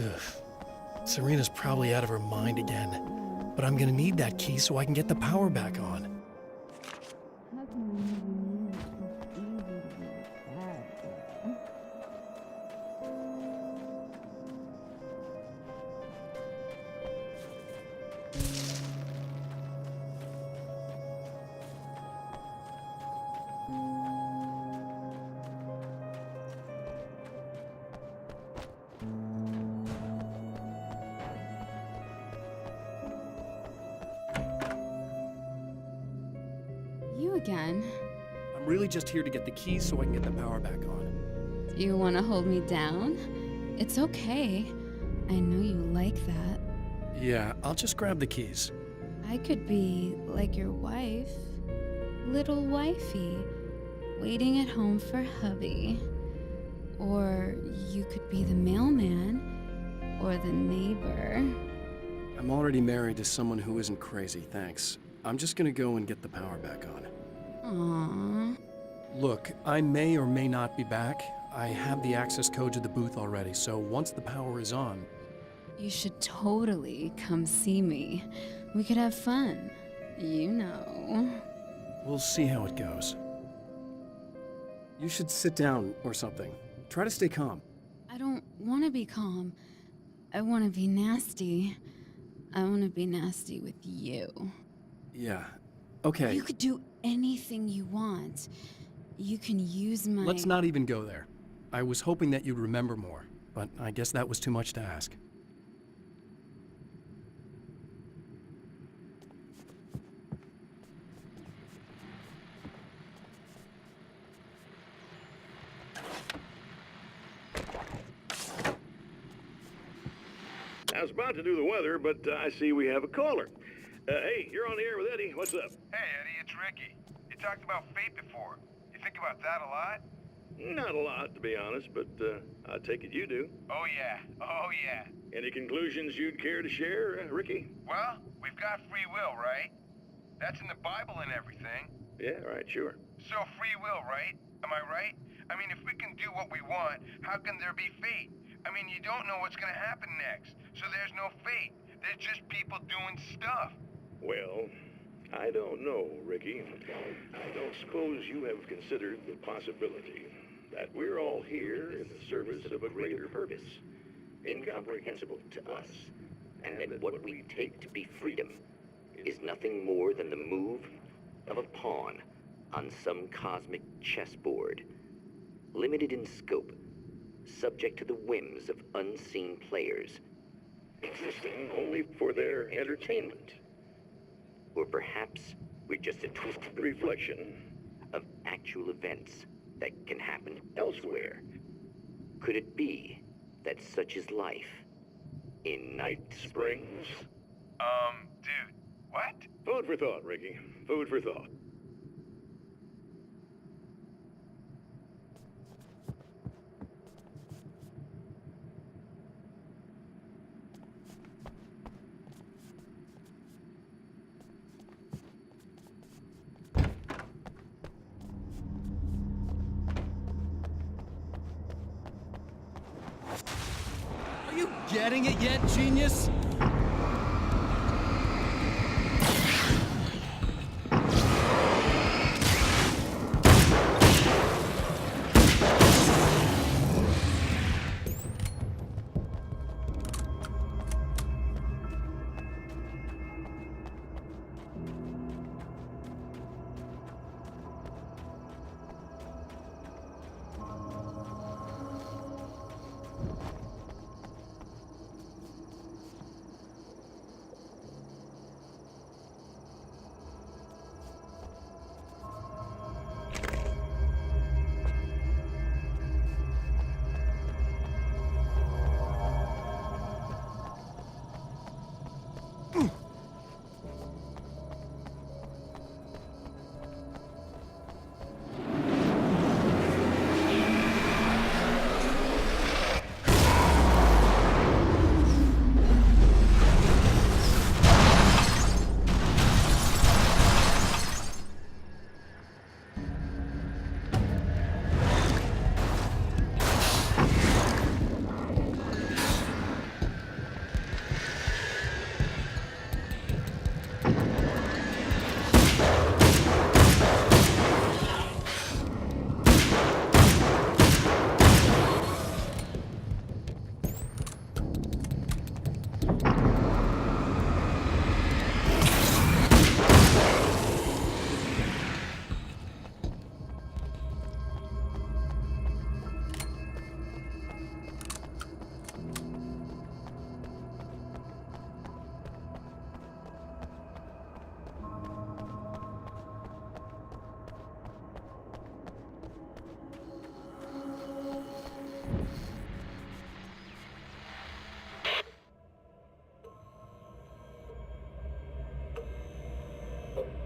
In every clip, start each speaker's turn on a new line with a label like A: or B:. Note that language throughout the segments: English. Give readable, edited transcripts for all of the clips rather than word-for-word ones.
A: Ugh. Serena's probably out of her mind again. But I'm gonna need that key so I can get the power back on.
B: You again?
A: I'm really just here to get the keys so I can get the power back on.
B: Do you want to hold me down? It's okay. I know you like that.
A: Yeah, I'll just grab the keys.
B: I could be like your wife. Little wifey. Waiting at home for hubby. Or you could be the mailman. Or the neighbor.
A: I'm already married to someone who isn't crazy, thanks. I'm just gonna go and get the power back on.
B: Aww.
A: Look, I may or may not be back. I have the access code to the booth already, so once the power is on...
B: You should totally come see me. We could have fun. You know.
A: We'll see how it goes. You should sit down or something. Try to stay calm.
B: I don't want to be calm. I want to be nasty. I want to be nasty with you.
A: Yeah, okay.
B: You could do anything you want. You can use my...
A: Let's not even go there. I was hoping that you'd remember more, but I guess that was too much to ask.
C: I was about to do the weather, but I see we have a caller. Hey, you're on the air with Eddie. What's up?
D: Hey, Eddie, it's Ricky. You talked about fate before. You think about that a lot?
C: Not a lot, to be honest, but I take it you do.
D: Oh, yeah. Oh, yeah.
C: Any conclusions you'd care to share, Ricky?
D: Well, we've got free will, right? That's in the Bible and everything.
C: Yeah, right, sure.
D: So free will, right? Am I right? I mean, if we can do what we want, how can there be fate? I mean, you don't know what's gonna happen next, so there's no fate. There's just people doing stuff.
C: Well, I don't know, Ricky. I don't suppose you have considered the possibility that we're all here in the service of a greater purpose, incomprehensible to us,
E: and that what we take to be freedom is nothing more than the move of a pawn on some cosmic chessboard, limited in scope, subject to the whims of unseen players,
C: existing only for their entertainment.
E: Or perhaps we're just a twisted
C: reflection
E: of actual events that can happen elsewhere. Could it be that such is life in Night Springs?
D: Dude, what?
C: Food for thought, Ricky. Food for thought.
A: Are you getting it yet, genius?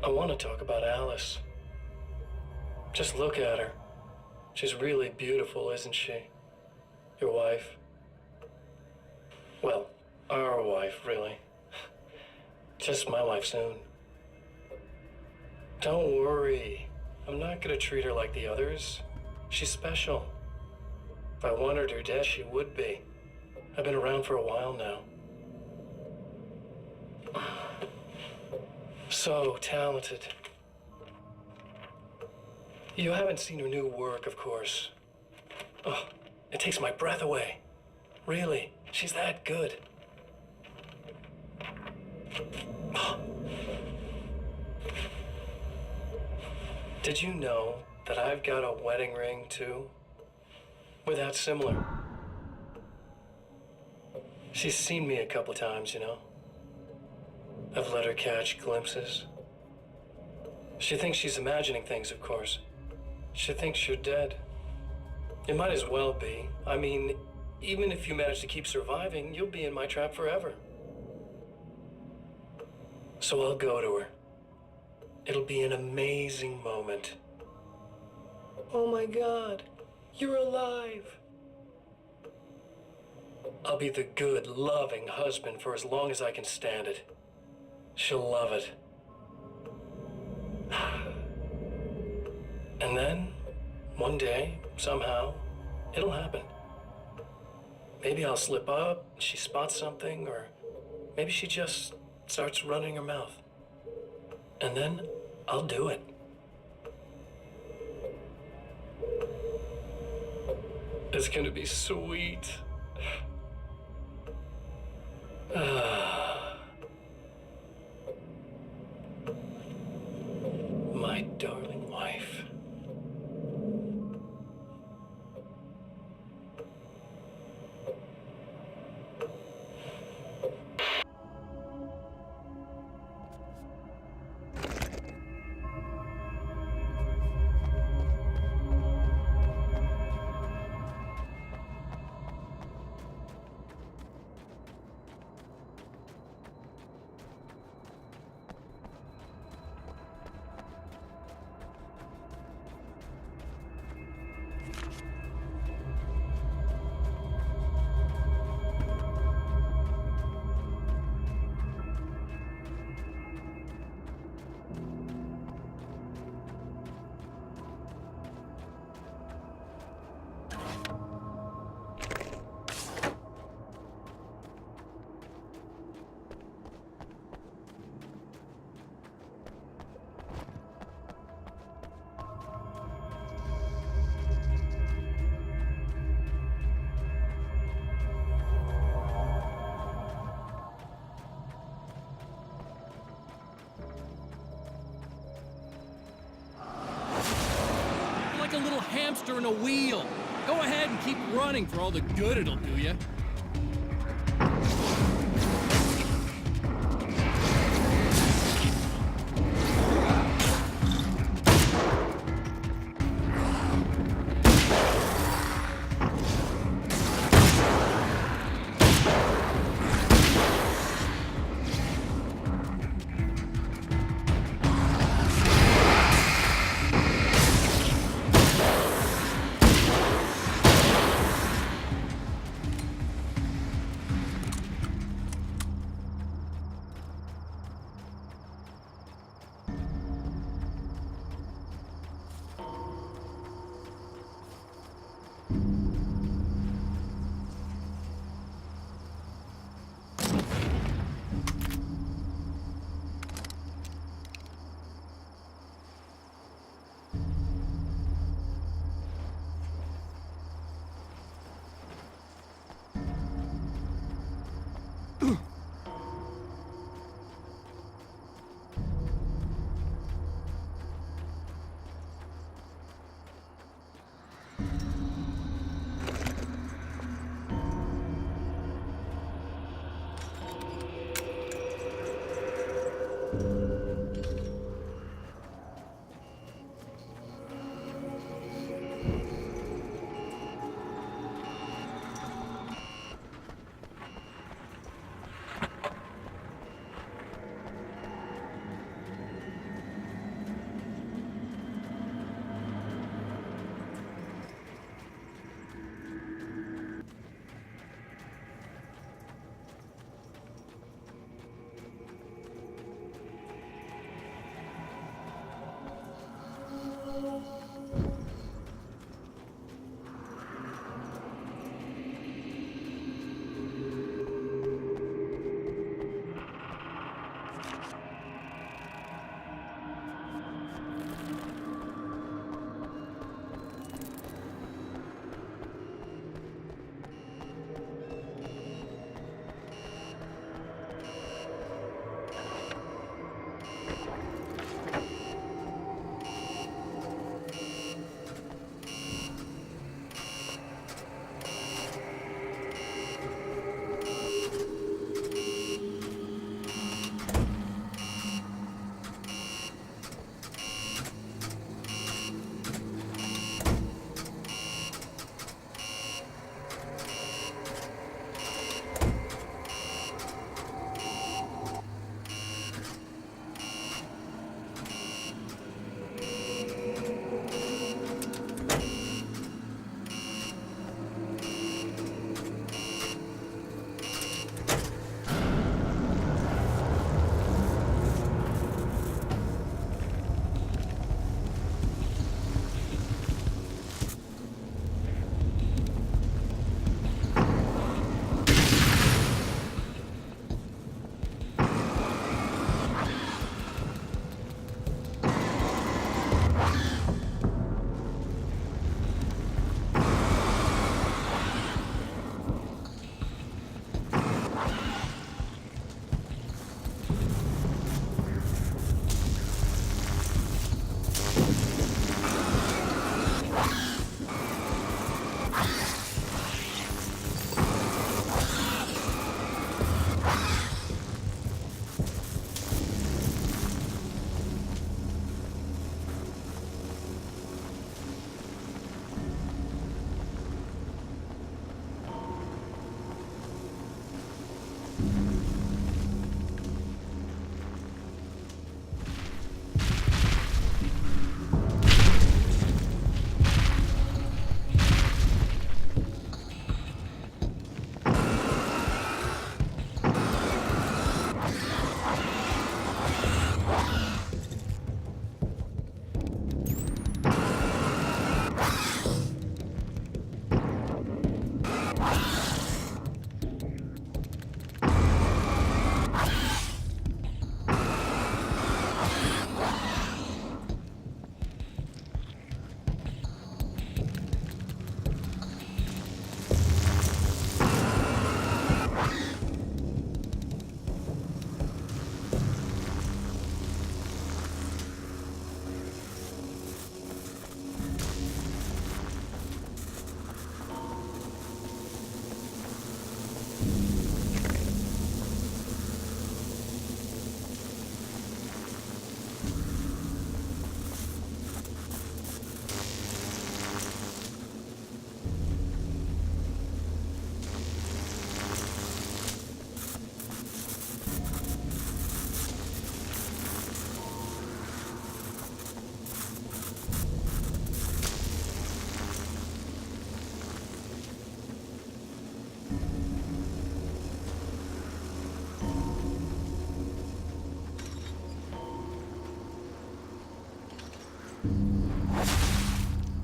F: I want to talk about Alice. Just look at her. She's really beautiful, isn't she? Your wife. Well, our wife, really. Just my wife soon. Don't worry. I'm not gonna treat her like the others. She's special. If I wanted her dead, she would be. I've been around for a while now. So talented. You haven't seen her new work, of course. Oh, it takes my breath away. Really, she's that good. Did you know that I've got a wedding ring, too? We're that similar. She's seen me a couple times, you know. I've let her catch glimpses. She thinks she's imagining things, of course. She thinks you're dead. It might as well be. I mean, even if you manage to keep surviving, you'll be in my trap forever. So I'll go to her. It'll be an amazing moment. Oh my God, you're alive. I'll be the good, loving husband for as long as I can stand it. She'll love it. And then, one day, somehow, it'll happen. Maybe I'll slip up, she spots something, or maybe she just starts running her mouth. And then, I'll do it. It's gonna be sweet. My darling wife.
A: Like a little hamster in a wheel. Go ahead and keep running for all the good it'll do you.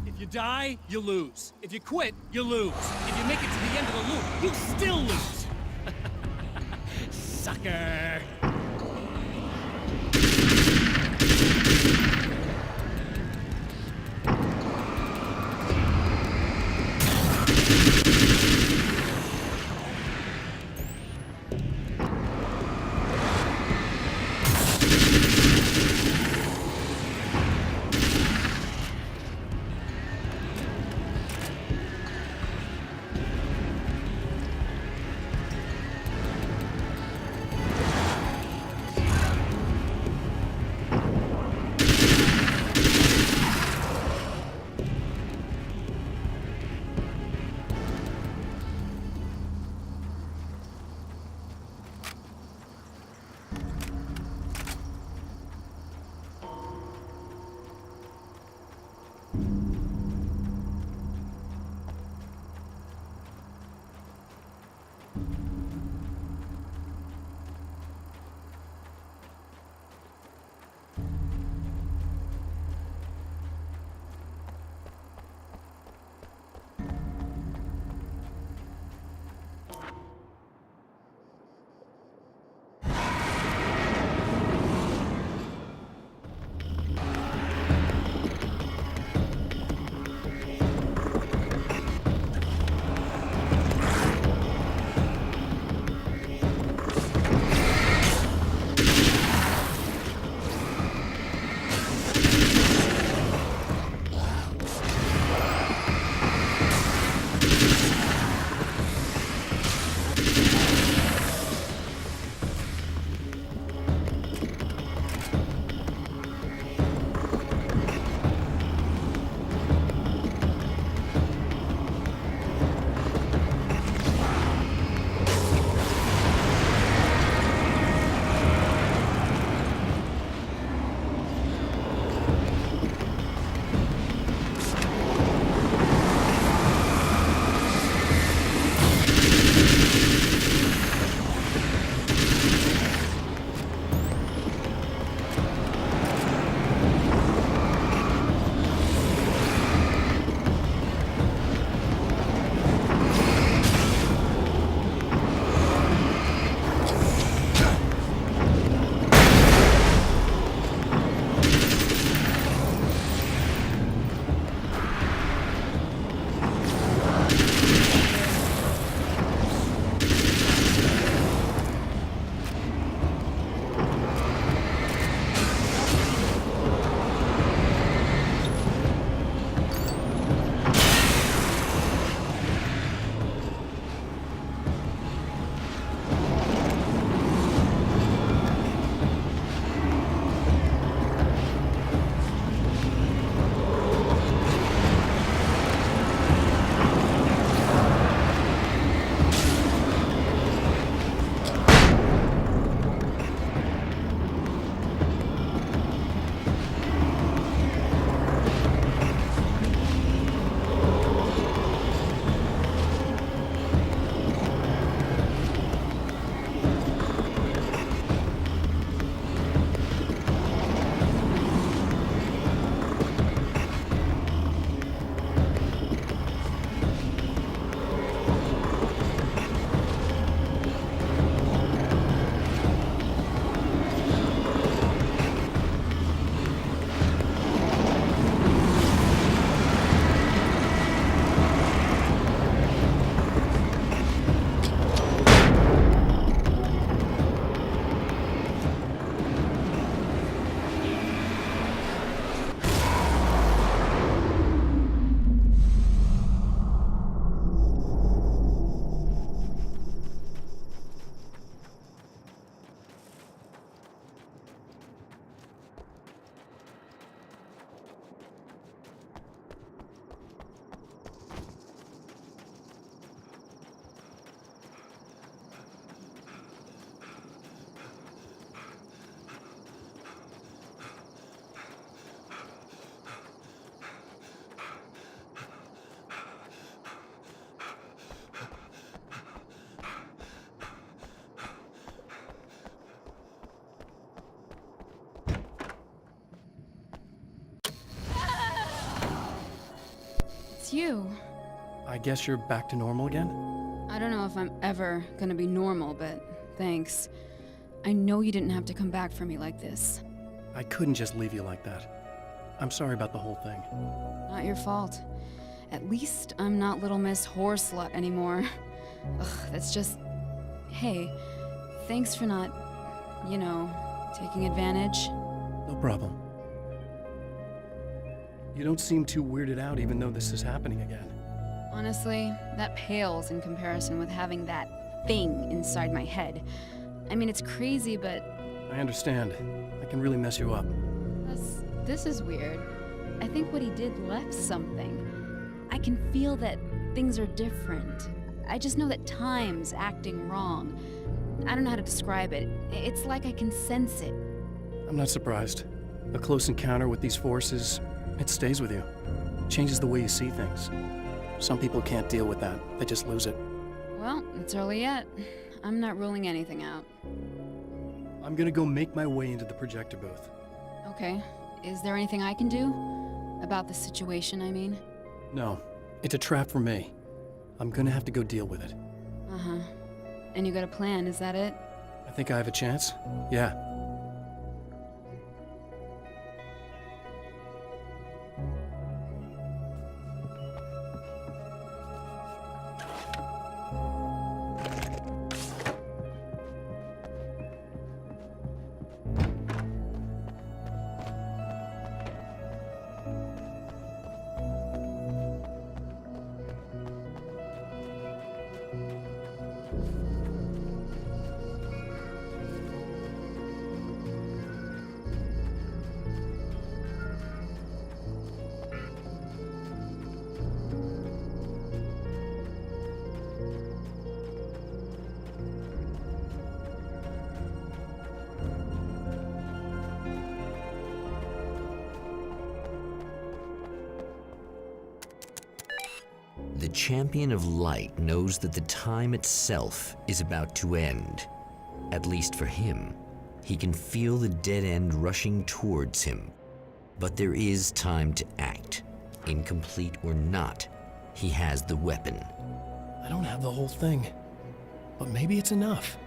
A: If you die, you lose. If you quit, you lose. If you make it to the end of the loop, you still lose. Sucker.
B: you.
A: I guess you're back to normal again?
B: I don't know if I'm ever gonna be normal, but thanks. I know you didn't have to come back for me like this.
A: I couldn't just leave you like that. I'm sorry about the whole thing.
B: Not your fault. At least I'm not Little Miss Horseslut anymore. Ugh, that's just... Hey, thanks for not, taking advantage.
A: No problem. You don't seem too weirded out even though this is happening again.
B: Honestly, that pales in comparison with having that thing inside my head. I mean, it's crazy, but
A: I understand. I can really mess you up.
B: this is weird. I think what he did left something. I can feel that things are different. I just know that time's acting wrong. I don't know how to describe it. It's like I can sense it.
A: I'm not surprised. A close encounter with these forces, it stays with you. Changes the way you see things. Some people can't deal with that. They just lose it.
B: Well, it's early yet. I'm not ruling anything out.
A: I'm gonna go make my way into the projector booth.
B: Okay. Is there anything I can do? About the situation, I mean?
A: No, it's a trap for me. I'm gonna have to go deal with it.
B: Uh-huh. And you got a plan, is that it?
A: I think I have a chance. Yeah.
E: The Champion of Light knows that the time itself is about to end. At least for him. He can feel the dead end rushing towards him. But there is time to act. Incomplete or not, he has the weapon.
A: I don't have the whole thing, but maybe it's enough.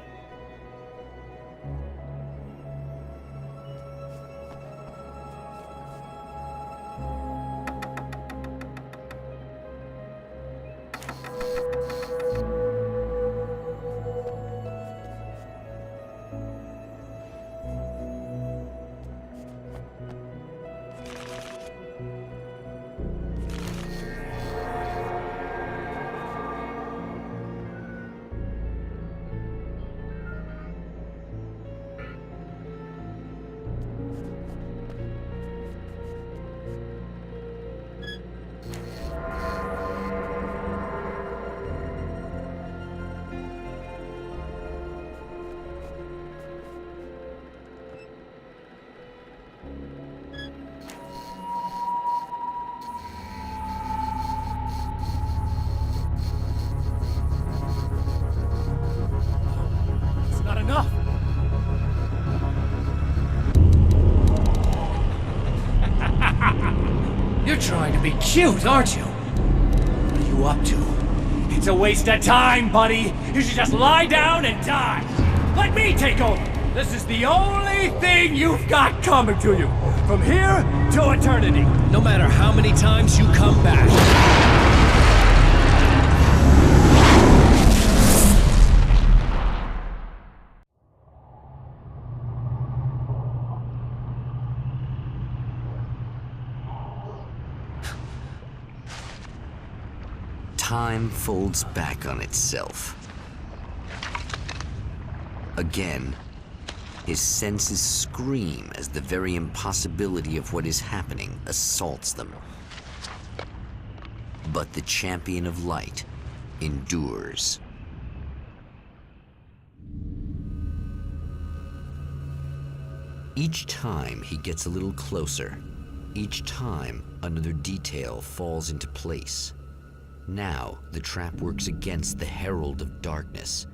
G: You're trying to be cute, aren't you? What are you up to? It's a waste of time, buddy. You should just lie down and die. Let me take over. This is the only thing you've got coming to you. From here to eternity. No matter how many times you come back.
E: Time folds back on itself. Again, his senses scream as the very impossibility of what is happening assaults them. But the Champion of Light endures. Each time he gets a little closer, each time another detail falls into place. Now, the trap works against the Herald of Darkness,